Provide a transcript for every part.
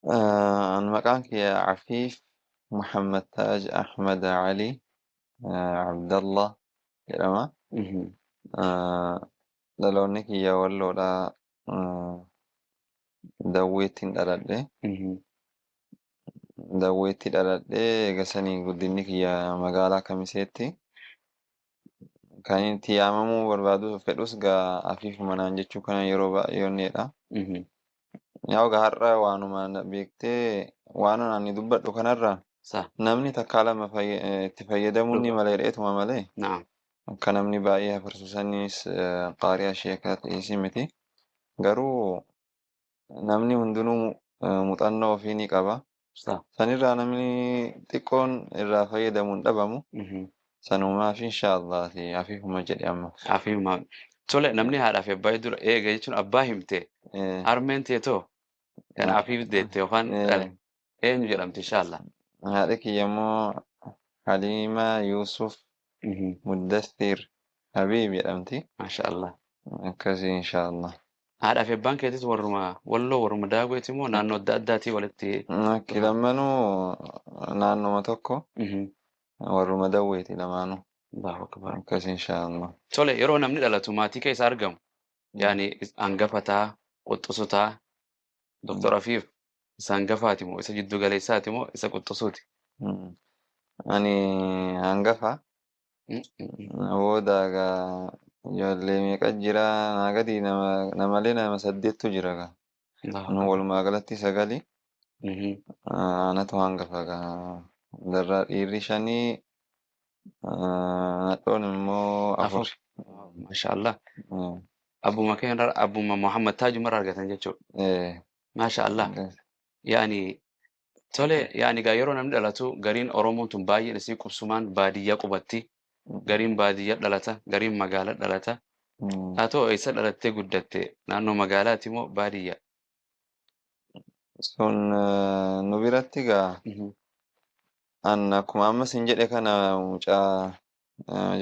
أنا مكانك يا عفيف محمد تاج أحمد علي عبد الله كلام Mhm. لونك يا ولو لا دويتين دلالي Mhm. دويتي دلالي غساني قدينك يا مقالا كميسيتي كان تياممو بربادو فدوس غا عفيف منان جچو كان يروبا يونيدا Mhm. ياو غارا وانو ما بيكتي وانو ناني دبدو كانرا صح. namni takka lama itti fayyadamuun malee dheetuma malee نعم. akka namni baay'ee hafarsuusanis qaariyaa sheekaa ta'esii miti. Garuu namni hundinuu muuxannoo ofii ni qaba. صح. Sanirraa namni xiqqoon irraa fayyadamu hin dhabamu. Mhm. Sanumaaf inshaallahi hafiifuma jedhe amma. Afiifuma. Tole namni haadhaaf abbaa dura eega jechuun abbaa himte harmeen teetoo kan afiif deette yookaan dhale eenyu jedhamti inshaallah. Haadha kiyya immoo Haliimaa Yuusuf Mhm. Muddassir Habiib jedhamti. Maashaallah. Akkasii inshaallah. Haadhaaf abbaan keetis warruma walloo warruma daagooti moo naannoo adda addaatii walitti Akki dhufan? lammanuu naannoma tokko Mhm. warruma dawweeti lamaanuu. Allahu akbar. Akkas inshaallah. Tole yeroo namni dhalatu maatii keessa argamu yaani hangafataa, quxxusutaa, Doktor Afiif isa hangafaati moo isa jiddu galeessaati moo isa quxxusuuti? Ani hangafa Mhm. booda egaa ijoollee meeqa jira naa gadi namalee nama 8tu jira egaa. Allahu Nu akbar. walumaa galatti 9 Mhm. anatu hangafa egaa. Darraa dhiirri 5 nadhoon immoo 4. Afur. Maashaallah. Abbuma keenya abbuma Muhammad Taaju mara argatan jechuudha. Maashaallah. Yaani tole yaani egaa yeroo namni dhalatu gariin Oromoon tun baay'een isii qubsumaan baadiyyaa qubatti. Gariin baadiyyaa dhalata, gariin magaalaa dhalata. Haa ta'u eessa dhalattee guddatte? Naannoo magaalaati moo baadiyyaa? Sun nu biratti egaa Mhm. an akkuma amma sin jedhe kana mucaa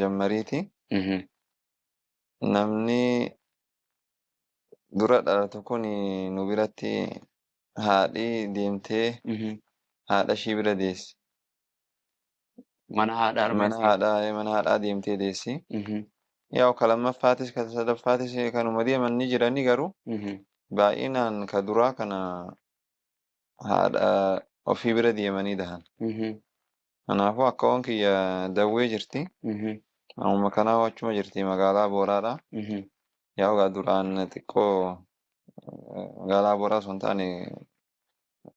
jammariiti. Mhm. Namni dura dhalatu kun nu biratti haadhi deemtee Mhm. haadha ishii bira deessi. Mana haadha Mana harmeetii. haadhaa deemtee deessi. Mhm. Yaa'u ka lammaffaatis ka sadaffaatis kanuma deeman ni jirani garuu Mhm. baay'inaan ka duraa kana haadha ofii bira deemanii dahan. Mhm. Kanaafuu akka waan kiyya dawwee jirti. Mhm. Amma kanaaf achuma jirti magaalaa Booraadha. Mhm. Yaa'u duraan xiqqoo magaalaa Booraa osoo hin taane